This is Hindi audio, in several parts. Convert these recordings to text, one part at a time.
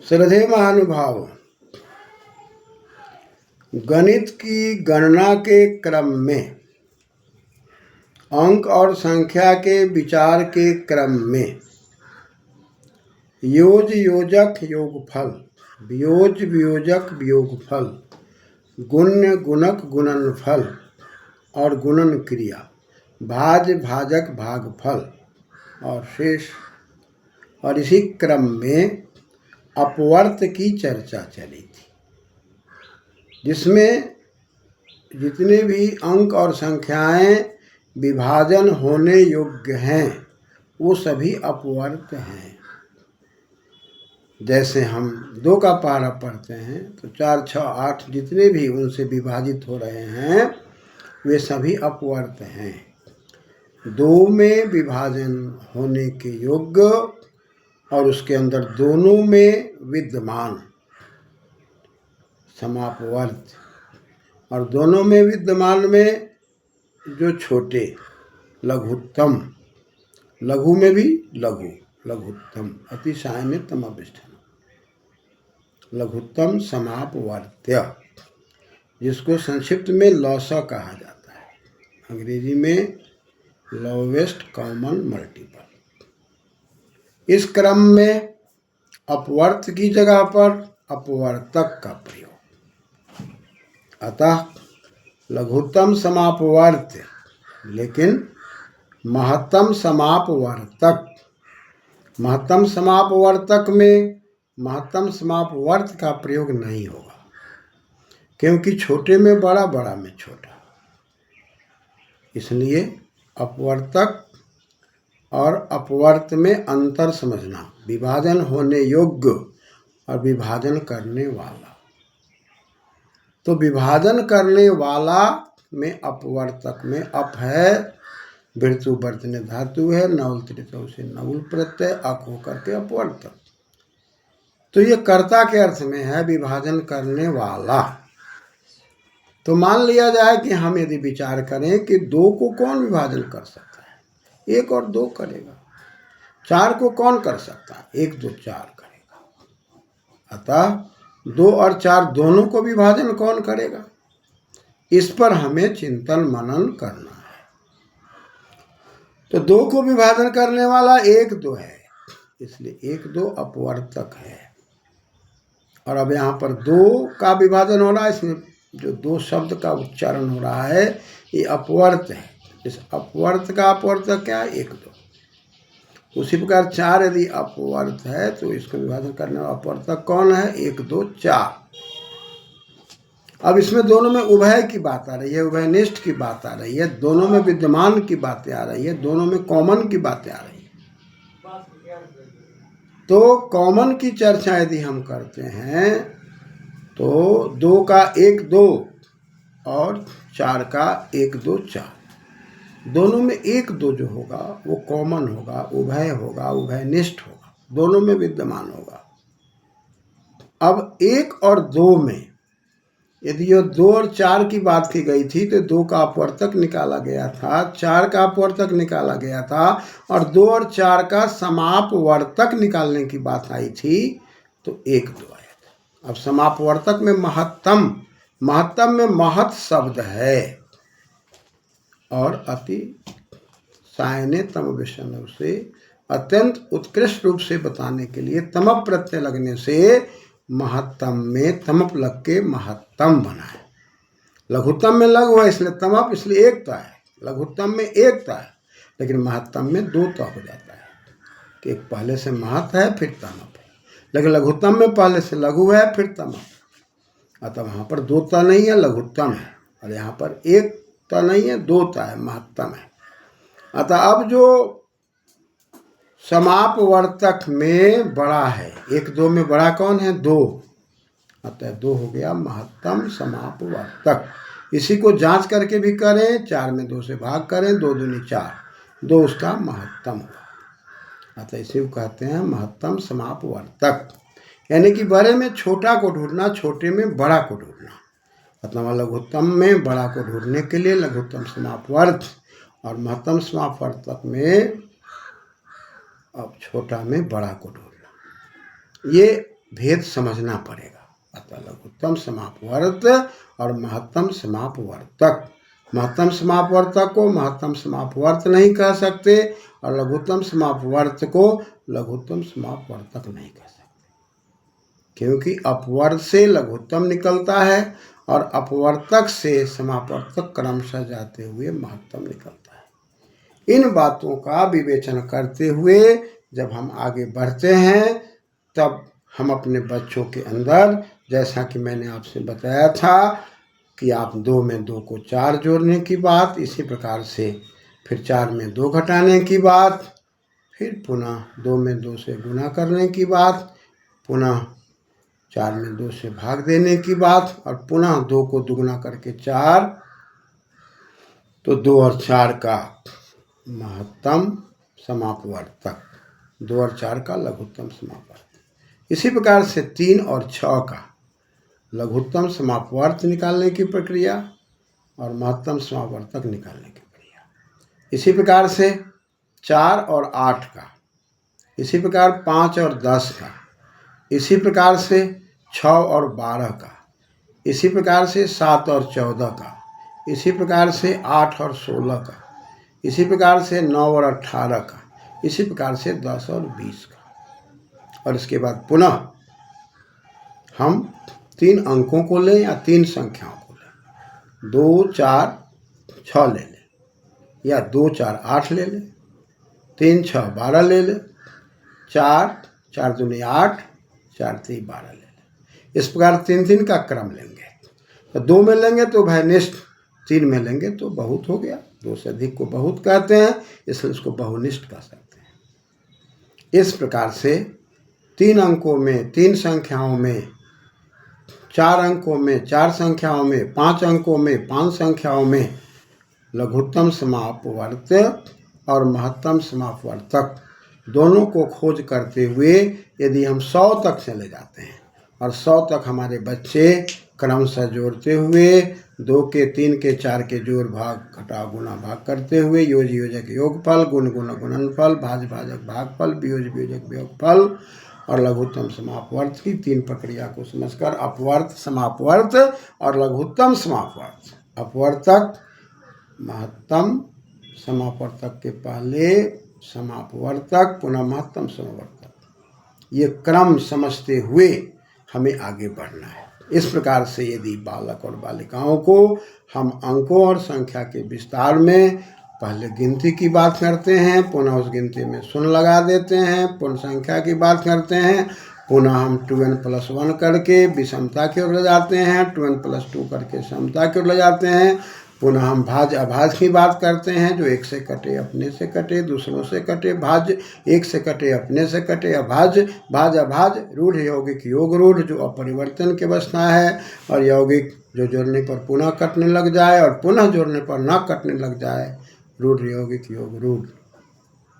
श्रद्धेय महानुभाव, गणित की गणना के क्रम में, अंक और संख्या के विचार के क्रम में योज योजक योगफल, वियोज वियोजक वियोगफल, गुण्य गुणक गुणनफल और गुणन क्रिया, भाज भाजक भागफल और शेष, और इसी क्रम में अपवर्त की चर्चा चली थी, जिसमें जितने भी अंक और संख्याएं विभाजन होने योग्य हैं वो सभी अपवर्त हैं। जैसे हम 2 का पहाड़ा पढ़ते हैं तो 4, 6, 8 जितने भी उनसे विभाजित हो रहे हैं वे सभी अपवर्त हैं। 2 में विभाजन होने के योग्य और उसके अंदर दोनों में विद्यमान समापवर्त, और दोनों में विद्यमान में जो छोटे लघुत्तम, लघु में भी लघु लघुत्तम अतिशयने तमभिष्ठम, लघुत्तम समापवर्त्य, जिसको संक्षिप्त में लॉसा कहा जाता है, अंग्रेजी में लोवेस्ट कॉमन मल्टीपल। इस क्रम में अपवर्त की जगह पर अपवर्तक का प्रयोग, अतः लघुत्तम समापवर्त लेकिन महत्तम समापवर्तक, महत्तम समापवर्तक में महत्तम समापवर्त का प्रयोग नहीं होगा, क्योंकि छोटे में बड़ा, बड़ा में छोटा। इसलिए अपवर्तक और अपवर्त में अंतर समझना, विभाजन होने योग्य और विभाजन करने वाला। तो विभाजन करने वाला में अपवर्तक में अप है, वृत्तु वर्तने धातु है, नवल त्रितौ से नवुल प्रत्यय, अक होकर के अपवर्तक। तो ये कर्ता के अर्थ में है, विभाजन करने वाला। तो मान लिया जाए कि हम यदि विचार करें कि 2 को कौन विभाजन कर सकता है, 1 और 2 करेगा। 4 को कौन कर सकता है, 1, 2, 4 करेगा। अतः 2 और 4 दोनों को विभाजन कौन करेगा, इस पर हमें चिंतन मनन करना है। तो 2 को विभाजन करने वाला 1, 2 है, इसलिए 1, 2 अपवर्तक है। और अब यहाँ पर 2 का विभाजन हो रहा है, इसमें जो 2 शब्द का उच्चारण हो रहा है ये अपवर्त है। इस अपवर्त का अपवर्तक क्या है, 1, 2। उसी प्रकार 4 यदि अपवर्त है तो इसको विभाजन करने वाला अपवर्तक कौन है, 1, 2, 4। अब इसमें दोनों में उभय की बात आ रही है, उभयनिष्ठ की बात आ रही है, दोनों में विद्यमान की बातें आ रही है, दोनों में कॉमन की बातें आ रही है। तो कॉमन की चर्चा यदि हम करते हैं तो 2 का 1, 2 और 4 का 1, 2, 4, दोनों में 1, 2 जो होगा वो कॉमन होगा, उभय होगा, उभयनिष्ठ होगा, दोनों में विद्यमान होगा। अब 1 और 2 में यदि ये 2 और 4 की बात की गई थी तो 2 का अपवर्तक निकाला गया था, 4 का अपवर्तक निकाला गया था, और 2 और 4 का समापवर्तक निकालने की बात आई थी तो 1, 2 आया था। अब समापवर्तक में महत्तम, महत्तम में महत् शब्द है, और अति सायने तम विषम से अत्यंत उत्कृष्ट रूप से बताने के लिए तमप प्रत्यय लगने से महत्तम में तमप लग के महत्तम बना है। लघुत्तम में लघु है इसलिए तमप, इसलिए एकता है। लघुत्तम में एकता है, लेकिन महत्तम में 2 हो जाता है कि एक पहले से महत है फिर तमप है, लेकिन लघुत्तम में पहले से लघु है फिर तमप। अतः वहाँ पर 2 नहीं है, लघुत्तम है, और यहाँ पर 1 नहीं है, 2 है, महत्तम है। अतः अब जो समापवर्तक में बड़ा है, 1, 2 में बड़ा कौन है, 2, अतः 2 हो गया महत्तम समापवर्तक। इसी को जांच करके भी करें, 4 में 2 से भाग करें, 2 दूनी 4, 2 उसका महत्तम हुआ। अतः इसी को कहते हैं महत्तम समापवर्तक, यानी कि बड़े में छोटा को ढूंढना, छोटे में बड़ा को ढूंढना। अतः लघुत्तम में बड़ा को ढूंढने के लिए लघुत्तम समापवर्त, और महत्तम समापवर्तक में अब छोटा में बड़ा को ढूंढना। ये भेद समझना पड़ेगा। अतः लघुत्तम समापवर्त और महत्तम समापवर्तक, महत्तम समापवर्तक को महत्तम समापवर्त नहीं कह सकते और लघुत्तम समापवर्त को लघुत्तम समापवर्तक नहीं कह सकते, क्योंकि अपवर्त से लघुत्तम निकलता है और अपवर्तक से समापवर्तक क्रमशः जाते हुए महत्तम निकलता है। इन बातों का विवेचन करते हुए जब हम आगे बढ़ते हैं तब हम अपने बच्चों के अंदर, जैसा कि मैंने आपसे बताया था कि आप 2 में 2 को 4 जोड़ने की बात, इसी प्रकार से फिर 4 में 2 घटाने की बात, फिर पुनः 2 में 2 से गुणा करने की बात, पुनः 4 में 2 से भाग देने की बात और पुनः 2 को दुगुना करके 4, तो 2 और 4 का महत्तम समापवर्तक, 2 और 4 का लघुत्तम समापवर्तक। इसी प्रकार से 3 और 6 का लघुत्तम समापवर्त निकालने की प्रक्रिया और महत्तम समापवर्तक निकालने की प्रक्रिया। इसी प्रकार से 4 और 8 का, इसी प्रकार 5 और 10 का, इसी प्रकार से 6 और 12 का, इसी प्रकार से 7 और 14 का, इसी प्रकार से 8 और 16 का, इसी प्रकार से 9 और 18 का, इसी प्रकार से 10 और 20 का। और इसके बाद पुनः हम 3 अंकों को लें या 3 संख्याओं को लें, 2 4 6 ले लें या 2 4 8 ले लें, 3 6 12 ले लें, 4 4 दूनी 8, 4 3 12 ले लें। इस प्रकार 3 का क्रम लेंगे। तो 2 में लेंगे तो भयनिष्ठ, 3 में लेंगे तो बहुत हो गया, 2 से अधिक को बहुत कहते हैं, इसलिए इसको बहुनिष्ठ कह सकते हैं। इस प्रकार से 3 अंकों में 3 संख्याओं में, 4 अंकों में 4 संख्याओं में, 5 अंकों में 5 संख्याओं में लघुत्तम समापवर्तक और महत्तम समापवर्तक दोनों को खोज करते हुए यदि हम 100 तक चले जाते हैं और 100 तक हमारे बच्चे क्रमशः जोड़ते हुए 2 के 3 के 4 के जोड़ भाग घटाव गुणा भाग करते हुए योज योजक योगफल, गुण गुण गुणनफल, भाज भाजक भागफल, वियोज वियोजक वियोगफल और लघुत्तम समापवर्त की 3 प्रक्रिया को समझकर अपवर्त, समापवर्त और लघुत्तम समापवर्त, अपवर्तक महत्तम समापवर्तक के पहले समापवर्तक, पुनः महत्तम समापवर्तक, ये क्रम समझते हुए हमें आगे बढ़ना है। इस प्रकार से यदि बालक और बालिकाओं को हम अंकों और संख्या के विस्तार में पहले गिनती की बात करते हैं, पुनः उस गिनती में शून्य लगा देते हैं, पुनः संख्या की बात करते हैं, पुनः हम 2n+1 करके विषमता की ओर ले जाते हैं, 2n+2 करके समता की ओर ले जाते हैं, पुनः हम भाज अभाज की बात करते हैं, जो एक से कटे अपने से कटे दूसरों से कटे, भाज एक से कटे अपने से कटे, अभाज भाज अभाज, रूढ़ यौगिक योग रूढ़ जो अपरिवर्तन की अवस्था है, और यौगिक जो जोड़ने पर पुनः कटने लग जाए और पुनः जोड़ने पर न कटने लग जाए, रूढ़ यौगिक योग रूढ़,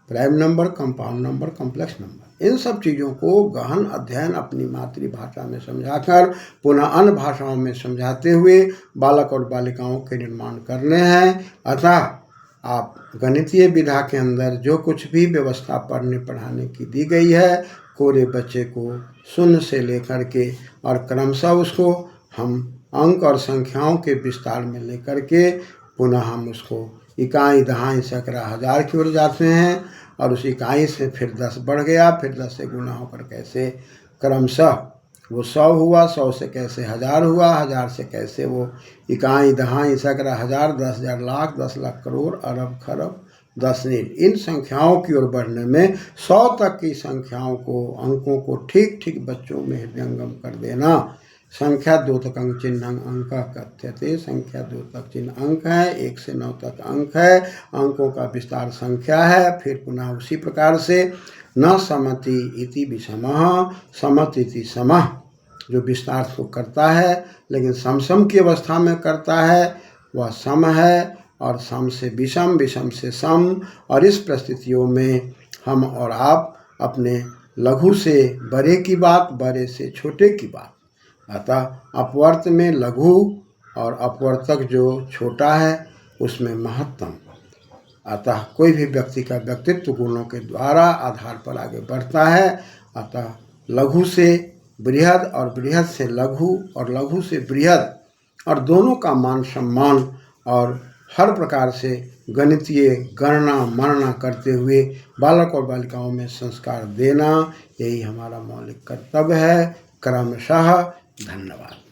prime number, compound number, complex number. इन सब चीज़ों को गहन अध्ययन अपनी मातृभाषा में समझाकर पुनः अन्य भाषाओं में समझाते हुए बालक और बालिकाओं के निर्माण करने हैं। अतः आप गणितीय विधा के अंदर जो कुछ भी व्यवस्था पढ़ने पढ़ाने की दी गई है, कोरे बच्चे को शून्य से लेकर के और क्रमशः उसको हम अंक और संख्याओं के विस्तार में लेकर के पुनः हम उसको इकाई, दहाई, सैकड़ा, हजार की ओर जाते हैं और उस इकाई से फिर 10 बढ़ गया, फिर 10 से गुना होकर कैसे क्रमशः वो 100 हुआ, 100 से कैसे 1000 हुआ, 1000 से कैसे वो इकाई, दहाई, सैकड़ा, हजार, 10,000 लाख, 10 लाख करोड़, अरब, खरब, 10 नील, इन संख्याओं की ओर बढ़ने में 100 तक की संख्याओं को, अंकों को ठीक ठीक बच्चों में हृदयंगम कर देना। संख्या 2 तक अंक चिन्ह अंक कथ्यते, संख्या 2 तक चिन्ह अंक है, 1 से 9 तक अंक है, अंकों का विस्तार संख्या है। फिर पुनः उसी प्रकार से न समति इति विषमः, समति इति समः, जो विस्तार को करता है लेकिन समसम की अवस्था में करता है वह सम है, और सम से विषम, विषम से सम, और इस परिस्थितियों में हम और आप अपने लघु से बड़े की बात, बड़े से छोटे की बात, अतः अपवर्त में लघु और अपवर्तक जो छोटा है उसमें महत्तम, अतः कोई भी व्यक्ति का व्यक्तित्व गुणों के द्वारा आधार पर आगे बढ़ता है। अतः लघु से बृहद और बृहद से लघु और लघु से बृहद और दोनों का मान सम्मान और हर प्रकार से गणितीय गणना मनना करते हुए बालक और बालिकाओं में संस्कार देना, यही हमारा मौलिक कर्तव्य है। क्रमशः। धन्यवाद।